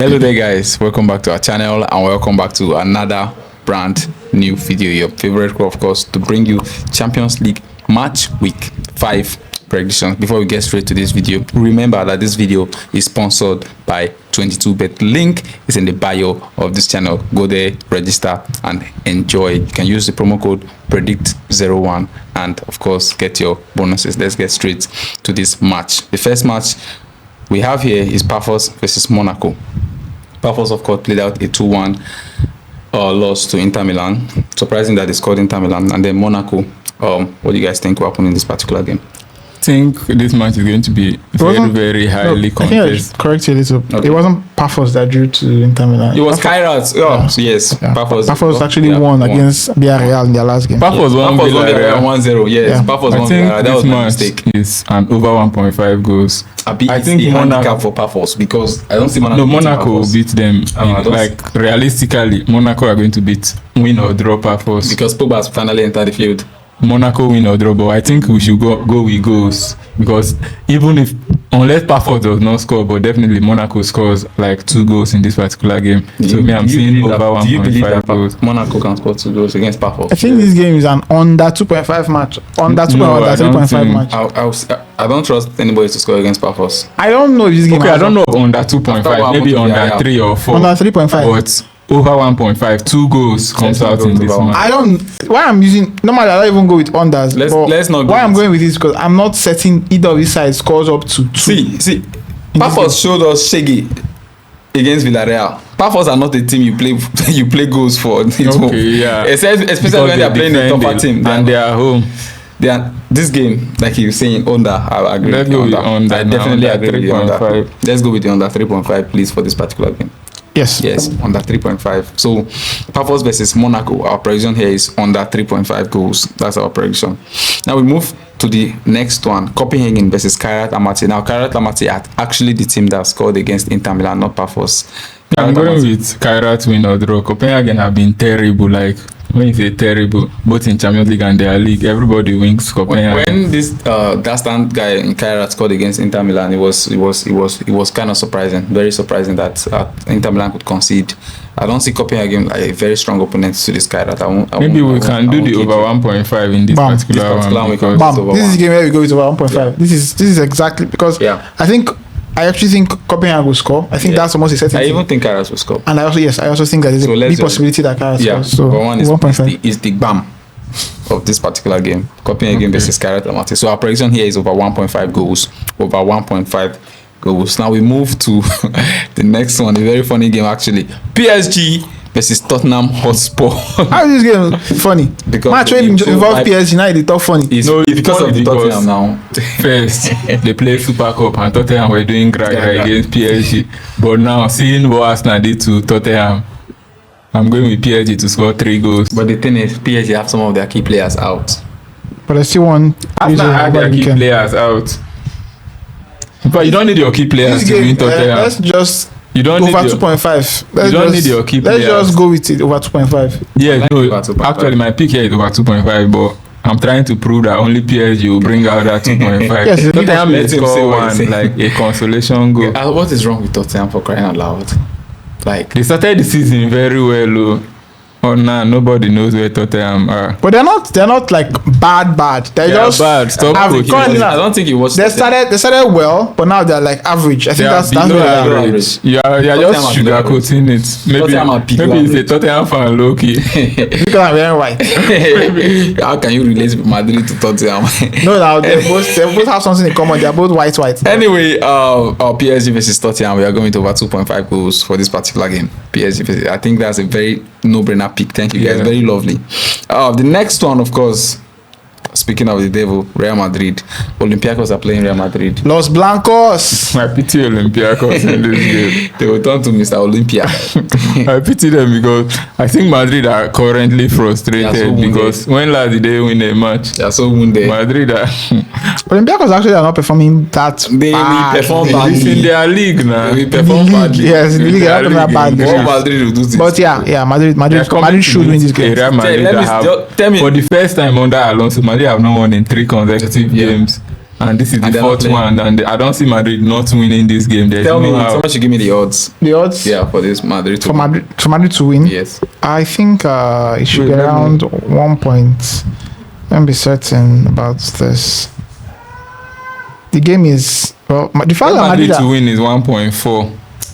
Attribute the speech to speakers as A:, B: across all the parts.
A: Hello there guys, welcome back to our channel and welcome back to another brand new video. Your favorite crew, of course, to bring you Champions League match week 5 predictions. Before we get straight to this video, remember that this video is sponsored by 22bet. Link is in the bio of this channel. Go there, register and enjoy. You can use the promo code predict01 and of course get your bonuses. Let's get straight to this match. The first match we have here is Paphos versus Monaco. Paphos, of course, played out a 2-1 loss to Inter Milan. Surprising that they scored Inter Milan. And then Monaco, what do you guys think will happen in this particular game?
B: I think this match is going to be very highly contested.
C: Correct you a little. Okay. It wasn't Paphos that drew to Inter Milan.
A: It was Kairat. Oh, yeah. Yes.
C: Yeah.
A: Paphos
C: actually won against Villarreal in their last game.
B: Paphos won
A: 1-0. Yes. Yeah. Paphos won Villarreal. That was my mistake.
B: Is an over 1.5 goals.
A: I think Monaco for Paphos because I don't see Monaco.
B: No, Monaco will beat them. Like realistically, Monaco are going to win or draw Paphos
A: because Pogba has finally entered the field.
B: Monaco win or draw, but I think we should go with goals because unless Paphos does not score, but definitely Monaco scores like 2 goals in this particular game. I'm seeing over 1.5 goals.
A: Monaco can score 2 goals against Paphos.
C: I think this game is an under 2.5 match. Under 3.5 match.
A: I don't trust anybody to score against Paphos.
C: I don't know if this game.
B: Okay, I don't know under 2.5, maybe under 3 or 4.
C: Under 3.5.
B: But over 1.5, 2 goals comes out in this match.
C: I don't. Why I'm using normally I don't even go with unders.
A: Let's not.
C: Why I'm going with this because I'm not setting either of these sides scores up to 2.
A: See, Paphos showed us Shaggy against Villarreal. Paphos are not a team you play goals for.
B: Okay, yeah.
A: Especially when they are playing a tougher team
B: and they are home.
A: This game, like you were saying, under. I agree.
B: Let's go with under.
A: I definitely agree with the under. Let's go with the under 3.5, please, for this particular game.
C: Yes,
A: under 3.5. So Paphos versus Monaco, our prediction here is under 3.5 goals. That's our prediction. Now we move to the next one, Copenhagen versus Kairat Almaty. Now Kairat Almaty are actually the team that scored against Inter Milan, not Paphos.
B: I'm going with Kairat win or draw. Copenhagen have been terrible, like when you say terrible, both in Champions League and their league, everybody wins Copenhagen.
A: When this Dastan guy in Kairat scored against Inter Milan, it was kind of surprising, very surprising that Inter Milan could concede. I don't see Copenhagen like a very strong opponent to this Kairat.
B: Maybe we can do the over 1.5 in this particular one.
C: This is the game where we go with over 1.5. Yeah. This is exactly because I actually think Copenhagen will score. I think that's almost a certain.
A: I even think Kairat will score.
C: And I also think that there's a big possibility that Kairat scores. So
A: but one is 1.5 is the BAM of this particular game. Copenhagen versus Kairat Almaty. So our prediction here is over 1.5 goals. Over 1.5 goals. Now we move to the next one. A very funny game actually. PSG versus Tottenham Hotspur.
C: How is this game funny? Because match when involve PSG now they talk funny.
A: No, it's because of the Tottenham now.
B: First, they played Super Cup and Tottenham were doing great against PSG. But now, seeing what Arsenal did to Tottenham, I'm going with PSG to score 3 goals.
A: But the thing is, PSG have some of their key players out.
C: But I still want
B: Arsenal have their key players out. But you don't need your key players to win Tottenham.
C: Let's just
B: over
C: 2.5.
B: You don't need your key players.
C: Let's just go with it over 2.5.
B: Yeah, actually my pick here is over 2.5, but I'm trying to prove that only PSG will bring out that 2.5.
C: Yes,
B: Tottenham may score one, like a consolation goal.
A: What is wrong with Tottenham for crying out loud? Like
B: they started the season very well. Oh nah, nobody knows where Tottenham are.
C: But they're not like bad. They're just
B: bad. Stop
C: average.
A: I don't think it was.
C: They started well, but now they're like average. I think that's where they're
B: average. You're just sugarcoating it. Maybe it's a Tottenham fan, low key.
C: Because I'm wearing white.
A: How can you relate Madrid to Tottenham?
C: No, they both have something in common. They're both white.
A: Anyway, PSG versus Tottenham, we are going to over 2.5 goals for this particular game. PSG versus, I think that's a very no-brainer pick. Thank you guys, very lovely. The next one, of course, speaking of the devil, Real Madrid. Olympiacos are playing Real Madrid.
C: Los Blancos.
B: I pity Olympiacos in this game.
A: They will turn to Mr. Olympia.
B: I pity them because I think Madrid are currently frustrated because when last did they win a match?
A: They are so wounded.
B: Madrid are
C: Olympiacos actually are not performing that
A: they
C: bad.
A: Will perform badly.
B: In their league now.
A: They will perform badly.
C: Yes, in the league they are not badly.
A: What Madrid will do this?
C: But Madrid should win this game.
B: Tell me,
A: for
B: the first time under Alonso, Madrid have not won in 3 consecutive games. and this is
A: And
B: the
A: they're not
B: fourth
A: playing.
B: one, and I don't see Madrid not winning this game. There's
A: Tell
B: no
A: me,
B: how.
A: someone should give me the odds.
C: The odds
A: For this Madrid.
C: for Madrid to win.
A: Yes.
C: I think it should
B: Wait,
C: be
B: let me-
C: around 1 point. Let me be certain about this. The game is the fact that
B: Madrid
C: Madrid
B: to win is 1.4.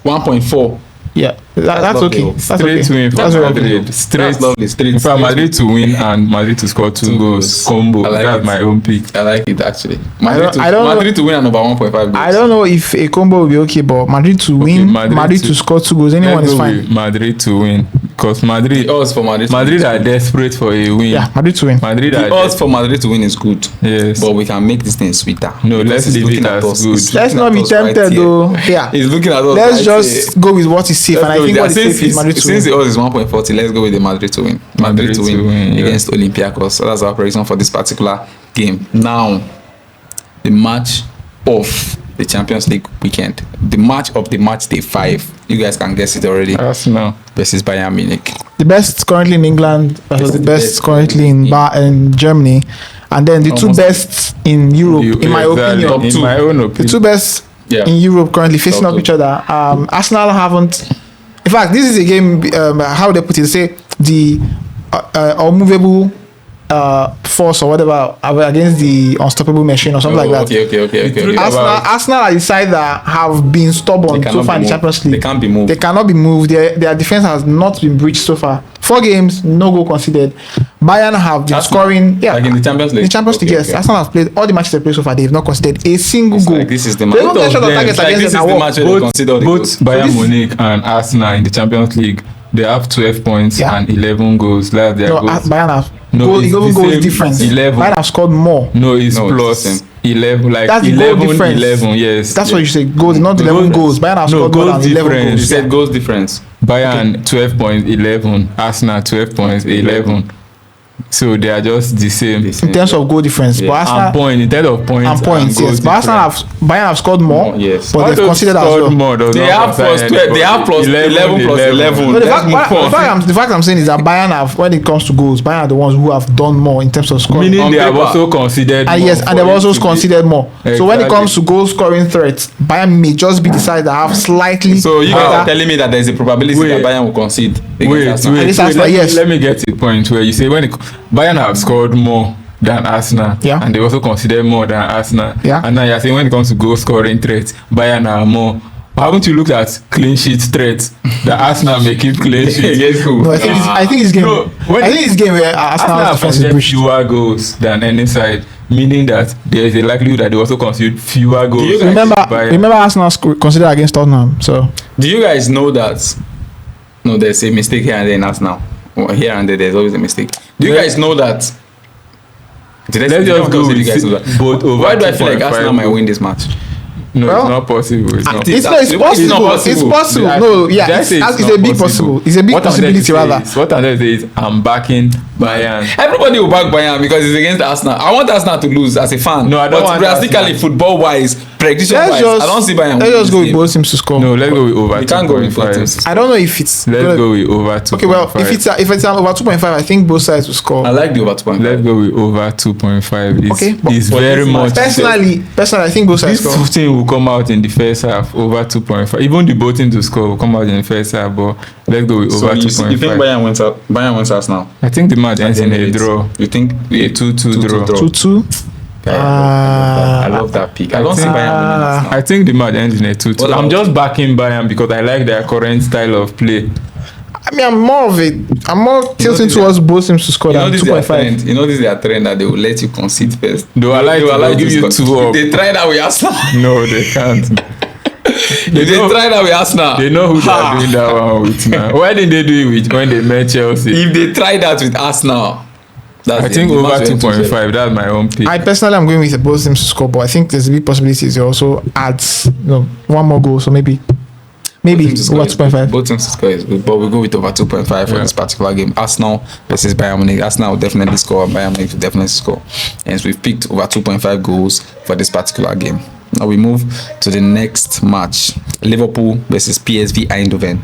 A: 1.4.
C: yeah, that's
A: lovely.
C: okay. That's
B: Straight
C: okay.
B: win for
C: That's very okay.
B: Madrid. Straight.
A: That's lovely. Straight.
B: In fact, Madrid to win and Madrid to score two goals combo.
A: I like
B: That's
A: it.
B: my own pick.
A: I like it actually.
C: I don't know.
A: Madrid to win and over 1.5 goals.
C: I don't know if a combo will be okay, but Madrid to win, Madrid to score 2 goals, anyone
B: Let's
C: is
B: go
C: fine.
B: with Madrid to win because Madrid.
A: The odds for Madrid.
B: Madrid are desperate for a win.
C: Yeah, Madrid to win.
B: Madrid
A: The
B: are
A: odds for Madrid to win is good.
B: Yes.
A: But we can make this thing sweeter.
B: No,
A: Because
B: let's
A: he's
B: leave
A: looking
B: it
A: at
B: as
A: us.
B: good.
A: He's
C: Let's
A: looking
C: not
A: at
C: be
A: us right
C: tempted
A: here.
C: though. Yeah.
A: He's looking at us.
C: Let's
A: right
C: just
A: here.
C: go with what is safe, and I think what is safe is Madrid to
A: Since
C: win.
A: the odds is 1.40, let's go with the Madrid to win. Madrid to win
B: yeah.
A: against Olympiacos. So that's our prediction for this particular game. Now, the match of the Champions League weekend. The match of the match day 5. You guys can guess it already.
B: Arsenal.
A: Versus Bayern Munich.
C: The best currently in England versus the best currently in Germany, and then the two
A: Almost.
C: best in Europe, in my
B: Exactly.
C: opinion.
B: In my own
C: The
B: opinion.
C: two best
A: Yeah.
C: in Europe currently facing
A: Top
C: up
A: two.
C: each other. Arsenal haven't. In fact, this is a game. How they put it? Say the unmovable force or whatever against the unstoppable machine or something like that.
A: Okay.
C: Arsenal are the side that have been stubborn
A: They
C: so
A: cannot
C: far in
A: be
C: the
A: moved.
C: Champions League.
A: They can't be moved.
C: They cannot be moved. Their defense has not been breached so far. 4 games, no goal conceded. Bayern have been
A: Arsenal?
C: scoring. Yeah,
A: Like in the Champions League?
C: In the Champions League,
A: Okay,
C: yes.
A: okay.
C: Arsenal have played all the matches they played so far. They have not conceded a single
A: It's
C: goal.
A: like this is the
C: They
A: match.
C: don't get shot on
B: Both of
C: targets
A: them. Like
C: against
A: this
C: them.
A: is the
C: Now,
A: match where they consider all the
B: Both
A: goals.
B: Bayern
C: this-
B: Munich and Arsenal in the Champions League, they have 12 points
C: Yeah.
B: and 11 goals. That's their
C: No,
B: goals.
C: Bayern have
B: No,
C: goal,
B: it's
C: 11
B: the
C: goals
B: same,
C: difference.
B: 11.
C: Bayern have scored more.
B: No, it's
A: No, it's
B: plus
A: the same.
B: 11. Like
C: That's the goal
B: 11,
C: difference.
B: 11, yes.
C: That's what you say. Goals, not 11 goals. Bayern have
B: No,
C: scored more
B: goals
C: than 11
B: difference.
A: You
C: goals.
A: said goals difference.
B: Bayern 12 points, 11. Arsenal 12 points, 11. So they are just the same.
C: In terms of goal difference,
A: Yeah.
C: but
B: And
C: Arsenal
B: point, in terms of points.
C: and points,
B: goals
C: yes. But Arsenal
B: difference.
C: Bayern have scored more,
A: Yes.
C: but
B: Why
C: they've
B: don't
C: conceded as
B: score
C: well.
B: more does
A: They
B: not
A: have
B: concern
A: plus 12. They have plus 11 plus 11.
C: No, the
A: Let's
C: fact,
A: move on.
C: the fact I'm saying is that Bayern have, when it comes to goals, Bayern are the ones who have done more in terms of scoring.
B: Meaning
A: On
B: they have
A: paper.
B: also considered.
C: And
B: more
C: yes,
B: for
C: and they've
B: it
C: also
B: to be-
C: considered more. So when it
B: Exactly.
C: comes to goal scoring threats, Bayern may just be the side that have slightly.
A: So you guys are
C: better-
A: telling me that there's a probability
B: Wait.
A: that Bayern will concede against
B: Wait,
A: Arsenal?
B: wait,
C: Against
B: wait,
C: Arsenal, yes.
B: let me get to the point where you say when Bayern have scored more than Arsenal,
C: Yeah.
B: and they also consider more than Arsenal,
C: Yeah.
B: and now you're saying when it comes to goal scoring threats, Bayern are more. Haven't you looked at clean sheet threats that Arsenal may keep clean sheet?
A: Against who?
C: No, I think it's game.
B: No, when-
C: I think it's game where
B: Arsenal
C: Arsenal's
B: have
C: defense is
B: considered
C: breached.
B: fewer goals than any side, meaning that there is a likelihood that they also concede fewer goals.
A: you guys-
C: Remember,
B: Bayern.
C: remember Arsenal considered against Tottenham. So
A: Do you guys know that? No, there's a mistake here and there in Arsenal. Well, here and there's always a mistake. Do you
B: Yeah.
A: guys know that?
B: Let's just go with both over.
A: Why do I feel like
B: 2.5
A: Arsenal might win this match?
B: No,
C: Well,
B: it's not possible. It's not.
C: it's
A: It's
C: possible.
A: not
C: It's
A: possible.
C: possible.
B: I-
C: No, yeah,
B: did I
C: it's
B: say
C: a
B: not
C: big possible. It's a big
B: What I'm trying to
C: possibility
B: say
C: rather.
B: is- What I'm trying to say is I'm backing Bayern.
A: Everybody will back Bayern because it's against Arsenal. I want Arsenal to lose as a fan.
B: No, I don't
A: but
B: want
A: realistically,
B: Arsenal.
A: football-wise, prediction-wise, I don't see Bayern.
C: Let's just go with
A: winning
C: both teams to score.
B: No, let's go with over
A: You can't go with both
B: 2.5.
A: teams.
C: I don't know if it's.
B: Let's go with over 2.5.
C: Okay, well, if it's over 2.5, I think both sides will score.
A: I like the over 2.5.
B: Let's go with over 2.5. It's,
C: Okay, but-
B: it's
A: but
B: very
A: this
B: much.
C: Personally, I think both sides
B: This
C: score.
B: thing will come out in the first half over 2.5. Even the both teams to score will come out in the first half, but let's go with
A: So
B: over
A: you
B: 2.5.
A: think Bayern wins Arsenal?
B: I think the match ends in a
A: Then
B: draw.
A: You think
B: A 2-2 draw.
C: 2-2.
A: I love that pick. I don't see Bayern winning Arsenal.
B: I think the match ends in a 2-2.
A: What
B: I'm
A: about-
B: just backing Bayern because I like their current style of play.
C: I mean, I'm more tilting
A: this
C: towards both teams to score
A: You know
C: than
A: this is their
C: 2.5.
A: trend. You know this is their trend that they will let you concede first.
B: Though I like
A: They will allow
B: to give you
A: to
B: 2
A: score.
B: up.
A: They try that with Arsenal.
B: No, they can't.
A: If they
B: know-
A: try that with Arsenal.
B: They know who
A: Ha!
B: they're doing that one with now. Why didn't they do it with when they met Chelsea?
A: If they try that with Arsenal, that's
B: I
A: it.
B: think
A: The
B: over
A: match will end
B: 2.5. That's my own pick.
C: I personally am going with both teams to score, but I think there's a big possibility they also adds one more goal, so maybe
A: Both teams to score
C: over
A: is
C: 2.5.
A: good. Both teams to score is good, but we'll go with over 2.5 for
B: Yeah.
A: this particular game. Arsenal versus Bayern Munich. Arsenal will definitely score. Bayern Munich will definitely score. And so we've picked over 2.5 goals for this particular game. Now we move to the next match. Liverpool versus PSV Eindhoven.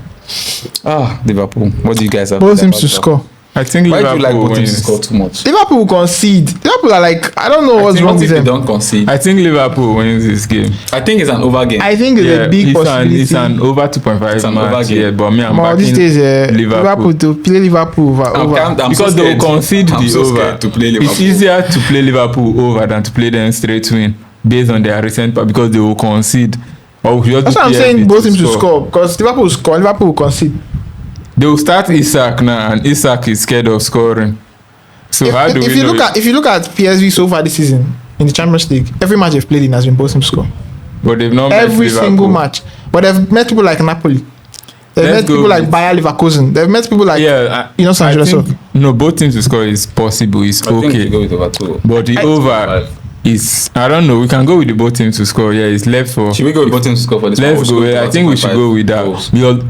A: Liverpool. What do you guys have?
C: Both
A: to say
C: teams
A: about
C: to
A: Liverpool?
C: score.
B: I think
A: Why do you like
B: Liverpool
A: both teams to
B: wins.
A: score too much?
C: Liverpool will concede. Liverpool are like, I don't know what's wrong with
A: They
C: them.
A: don't concede.
B: I think Liverpool wins this game.
A: I think it's an over game.
C: I think it's a big possibility.
B: It's an over 2.5
A: It's an
B: match.
A: over game.
B: Yeah, but me, I'm
C: But these
B: backing
C: days,
B: Liverpool.
C: Liverpool to play Liverpool over.
A: I'm
B: Because
A: so
B: they will
A: scared.
B: concede
A: I'm
B: the
A: so
B: over.
A: scared to play Liverpool.
B: It's easier to play Liverpool over than to play them straight win based on their recent because they will concede. Or we just
C: That's
B: do
C: what I'm
B: PSV
C: saying. Both teams to score because Liverpool will score. Liverpool will concede.
B: They will start Isak now, and Isak is scared of scoring. So how do we know?
C: If you look at PSV so far this season in the Champions League, every match they've played in has been both teams score.
B: But they've not met
C: Every
B: Liverpool.
C: single match. But they've met people like Napoli. They've
B: Let's
C: met
B: go
C: people like
B: with-
C: Bayer Leverkusen. They've met people like San
B: I
C: Jose.
B: think, no, both teams to score is possible. It's
A: I think
B: okay.
A: we go with over 2.
B: But the over is, I don't know. We can go with the both teams to score. Yeah, it's left for.
A: Should we go with both teams to score for this one?
B: Let's go. I think we should go with that
A: goals.
B: because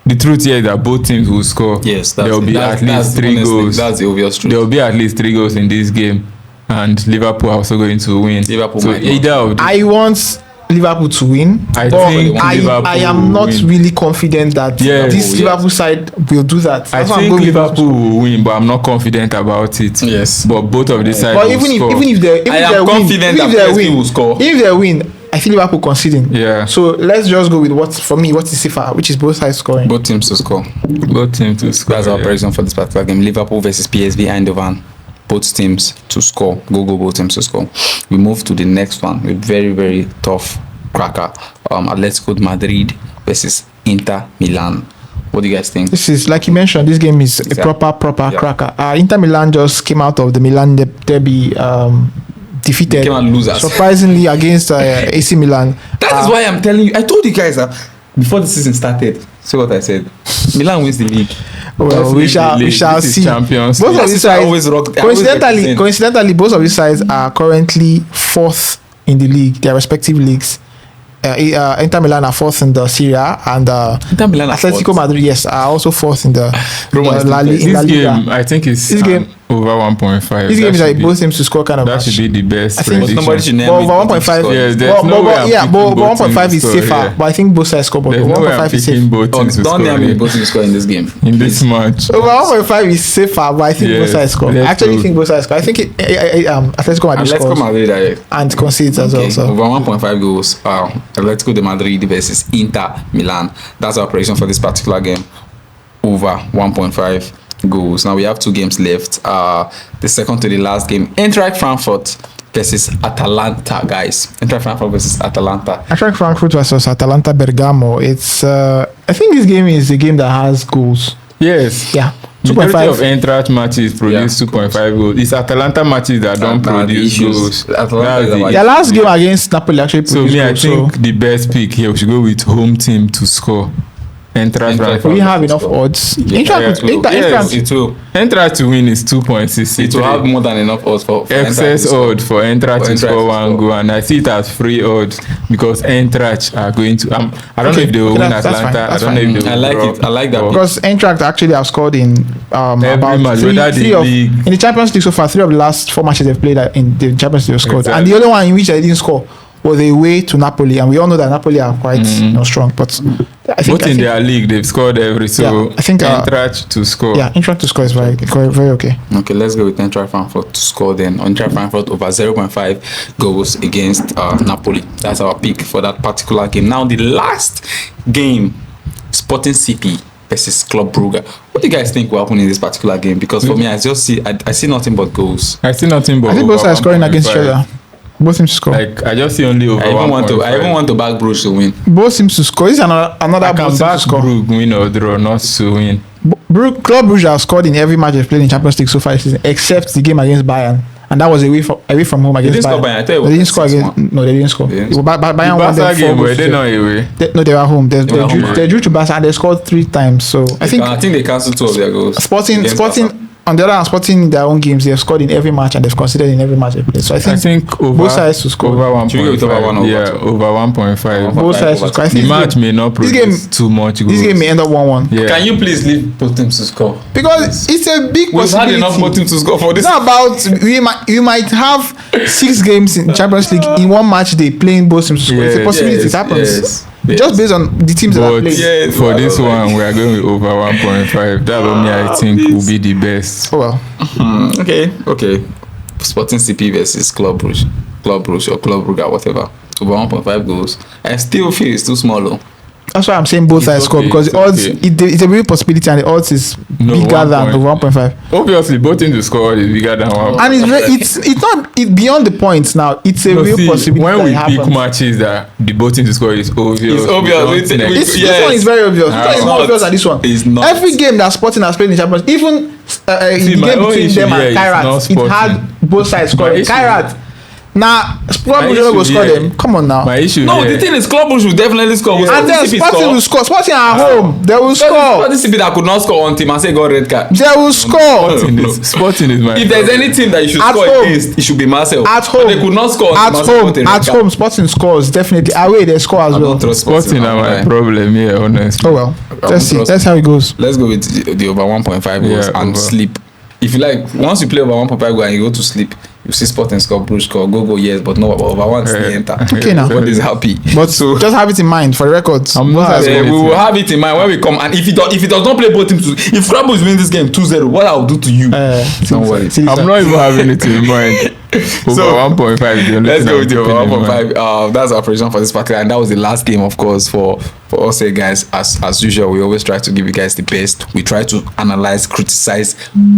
B: the truth here is that both teams will score.
A: Yes,
B: there will be at least 3
A: honestly,
B: goals.
A: That's the obvious truth.
B: There will be at least 3 goals in this game, and Liverpool are also going to win.
A: Liverpool
B: so
A: might not.
B: either of the,
C: I want Liverpool to win.
B: I
C: but
B: think Liverpool
C: I am not
B: will win.
C: really confident that
B: Yes.
C: this
A: Yes.
C: Liverpool side will do that.
B: I
C: That's why I'm
B: think
C: going with
B: Liverpool will win, but I'm not confident about it.
A: Yes.
B: But both of the sides
C: But
B: will
C: even
B: score.
C: if they
A: I am confident that PSG will score.
C: If they win, I feel Liverpool conceding.
B: Yeah.
C: So let's just go with what is safer, which is both sides scoring.
A: Both teams to score.
B: both teams to score.
A: That's our
B: yeah.
A: prediction for this particular game. Liverpool versus PSV Eindhoven. Both teams to score. Go, both teams to score. We move to the next one. A very, very tough cracker. Atletico Madrid versus Inter Milan. What do you guys think?
C: This is, like you mentioned, this game is a proper
A: Yeah.
C: cracker. Inter Milan just came out of the Milan derby defeated,
A: They came out losers.
C: surprisingly, against AC Milan.
A: That is why I'm telling you. I told you guys that before the season started. See what I said. Milan wins the league.
C: Well, we shall
B: This is
C: see.
B: Champions
C: Both
B: League.
C: of these sides,
A: Coincidentally,
C: coincidentally, both of these sides are currently 4th in the league, their respective leagues. Inter Milan are 4th in the Serie A, and
A: Inter Milan are
C: Atletico
A: 4th.
C: Madrid, yes, are also 4th in the
A: Roma is
C: La
A: still
C: Liga.
B: This game, I think, is
C: This game-
B: over 1.5.
C: This
B: That
C: game is
B: should
C: like
B: be-
C: both teams to score kind of
B: That
C: match.
B: should be the best
C: I think-
A: But somebody should
B: prediction.
A: name
C: Well,
A: it,
C: over
A: both
C: 1.5,
A: teams to
B: Yes,
A: score.
B: there's no way I'm
C: yeah,
B: picking
C: but
B: both
C: 1.5
B: teams
C: is
B: to score,
C: safer.
B: yeah.
C: But I think both sides score. But
B: There's no way I'm
C: 1.5 is safe.
B: picking both teams to
A: Don't
B: score
A: name me
B: yeah.
A: both teams to score in this game.
B: in this match.
C: Over 1.5 is safer, but I think both
B: Yes,
C: sides score. I
B: let's
C: actually
B: go.
C: think both sides score. I think Atletico Madrid
A: Atletico
C: scores
A: Madrid
C: and concedes as well.
A: okay.
C: So
A: Over 1.5 goals. Atletico de Madrid versus Inter Milan. That's our prediction for this particular game. Over 1.5 goals. Now we have 2 games left. The second to the last game, Eintracht Frankfurt versus Atalanta, guys. Eintracht Frankfurt versus Atalanta.
C: Eintracht Frankfurt versus Atalanta Bergamo. It's I think this game is a game that has goals.
B: Yes.
C: Yeah,
B: Majority of
C: 2.5.
B: Eintracht matches produce 2.5 goals. It's Atalanta matches that don't produce goals.
A: Atalanta
B: That's
A: is
B: the
A: about-
C: Their last game against Napoli actually
B: So
C: produced
B: me, I
C: goals.
B: think the best pick here, we should go with home team to score. Eintracht
A: Eintracht
C: we
B: Frankfurt.
C: have enough odds.
B: Yes,
A: It will.
B: Eintracht to win is 2.63.
A: It will have more than enough odds for
B: Excess
A: Eintracht to
B: odd for Eintracht
A: For
B: to
A: Eintracht
B: score
A: to
B: one
A: score.
B: goal, and I see it as free odds because Eintracht are going to. I don't know if they will
C: Okay,
B: win
C: that's fine,
B: Atlanta.
C: that's
B: I don't know
C: fine.
B: if they will.
A: I like
B: draw,
A: it. I like that
B: but-
C: Because Eintracht actually have scored in about
B: match,
C: three
B: whether the
C: of
B: league-
C: in the Champions League so far. 3 of the last 4 matches they've played in the Champions League scored, and
B: Exactly.
C: the only one in which they didn't score was away to Napoli, and we all know that Napoli are quite strong. But I think,
B: Both in their league, they've scored every. So
C: Yeah, I think,
B: Eintracht to score.
C: yeah, Eintracht to score is very okay.
A: Okay, let's go with Eintracht Frankfurt to score then. Eintracht Frankfurt over 0.5 goals against Napoli. That's our pick for that particular game. Now the last game, Sporting CP versus Club Brugge. What do you guys think will happen in this particular game? Because for me, I just see I see nothing but goals.
B: I see nothing but.
C: I think both
B: over
C: sides scoring against each
B: 1.5.
C: other. Both teams to score.
B: Like I just see only over.
A: I even
B: 1.5.
A: want to back Bruges to win.
C: Both teams to score. This is another
B: I
C: both
B: can
C: teams
B: back
C: to score.
B: Brugge win or draw, not to win.
C: Club Brugge have scored in every match they've played in Champions League so far this season, except the game against Bayern, and that was away from home against
A: didn't score
C: Bayern.
A: Bayern. I thought it was
C: They didn't score
A: 6-1.
C: against. No, they didn't score.
A: They didn't
C: It was Bayern won
B: Barca
C: them 4
B: game, were
C: goals.
B: they
C: to
B: not
C: 0.
B: away?
C: No, they were home.
A: were home,
C: They drew to Barca and they scored 3 times. So I think
A: I think they cancelled 2 of their goals.
C: Sporting
A: against Barca.
C: on the other hand, Sporting in their own games, they've scored in every match and they've conceded in every match they played. So I think
B: over,
C: both sides to score.
B: over 1.5.
A: Should we go with over 1 or
B: Yeah,
A: over 2?
B: over 1.5.
C: Both sides to score. I
B: The
C: think
B: match may not
C: this
B: produce
C: game-
B: too much goals.
C: this game may end up 1-1
B: Yeah.
A: Can you please leave both teams to score?
C: because it's a big
A: We've had
C: possibility.
A: enough both teams to score for this.
C: It's not about we might have 6 games in Champions League in one match they playing both teams to score. It's a
B: Yes,
C: possibility.
A: yes,
C: It happens.
A: yes.
C: Just based on the teams that are
B: But
C: playing.
A: Yeah,
B: for
A: well,
B: this
A: like-
B: one, we are going with over 1.5. That one, me, I think, will be the best.
C: Oh well.
A: Okay. Sporting CP versus Club Brugge or Club Brugge or whatever. Over 1.5 goals. I still feel it's too small though.
C: That's why I'm saying both
B: It's
C: sides score
B: okay,
C: because
B: it's
C: the odds
B: okay.
C: it's a real possibility and the odds is
B: No,
C: bigger
B: 1
C: than
B: point.
C: over 1.5.
B: Obviously, both in the score is bigger than one.
C: And it's not beyond the points now. It's a
B: No,
C: real
B: see,
C: possibility
B: when
C: that
B: we
C: it
B: pick
C: happens.
B: matches that the both in the score is obvious.
A: It's obvious.
B: we don't
A: It's-
B: next-
A: it's-
C: This
A: Yes.
C: one is very obvious. This one is
A: It's
C: more
A: not.
C: obvious than this one.
A: It's not.
C: Every game that Sporting has played in Champions, even in the
B: my
C: game
B: own
C: between
B: issue
C: them
B: here
C: and
B: is not
C: Kairat, it
B: Sporting.
C: had both sides scoring.
B: issue-
C: Kairat, now Sporting
B: issue
C: will score
B: here-
C: them. Come on now.
B: My issue
A: No,
B: here,
A: the thing is, Club Brugge will definitely score. Will
C: And then
A: CP
C: Sporting will score. Sporting at home, they will score.
A: Sporting CP that could not score on team and say got red card.
C: They will score.
B: Sporting is my
A: If there's
B: problem.
A: any team that you should
C: At
A: score
C: home.
A: against, it should be Marcel.
C: At home,
A: But they could not score.
C: At
A: Marcel
C: home,
A: got a red
C: at
A: card.
C: home, Sporting scores definitely. Away they score as
A: I
C: well.
A: don't trust
B: Sporting are my problem here, honestly.
C: Oh well, let's see.
A: trust-
C: That's how it goes.
A: Let's go with the over 1.5 goals
B: Yeah,
A: and
B: over.
A: sleep. If you like, once you play over 1.5 goals and you go to sleep, you see Sporting score, Brugge score, go, yes, but no, over one still enter.
C: Okay now.
A: Everybody's happy.
C: But
A: so
C: just have it in mind for the records.
B: I'm not
C: Both sides
B: happy.
C: score.
A: we will have it in mind when we come. And if it does not play both teams, if Scrabble is winning this game 2-0, what I'll do to you? Don't worry.
B: I'm not even having it in mind. Over
A: So,
B: 1.5 is the only
A: Let's
B: thing
A: go
B: I'm
A: with the
B: keeping
A: over
B: in mind.
A: 1.5. That's our prediction for this particular, and that was the last game, of course, for us here, guys. As usual, we always try to give you guys the best. We try to analyze, criticize,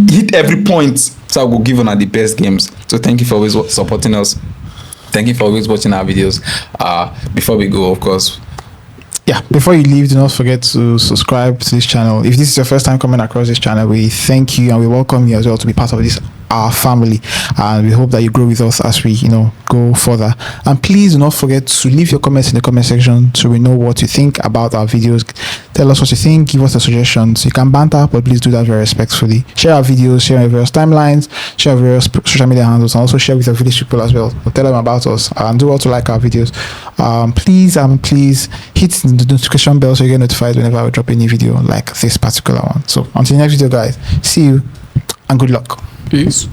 A: hit every point, so we'll give on the best games. So thank you for always supporting us. Thank you for always watching our videos. Before we go, of course,
C: Yeah, before you leave, do not forget to subscribe to this channel. If this is your first time coming across this channel, we thank you and we welcome you as well to be part of this our family, and we hope that you grow with us as we go further. And please do not forget to leave your comments in the comment section so we know what you think about our videos. Tell us what you think, give us the suggestions. You can banter, but please do that very respectfully. Share our videos, share our various timelines, share our various social media handles, and also share with your village people as well. Tell them about us and do also like our videos. Please hit the notification bell so you get notified whenever I drop a new video like this particular one. So until next video, guys, see you and good luck.
B: Peace.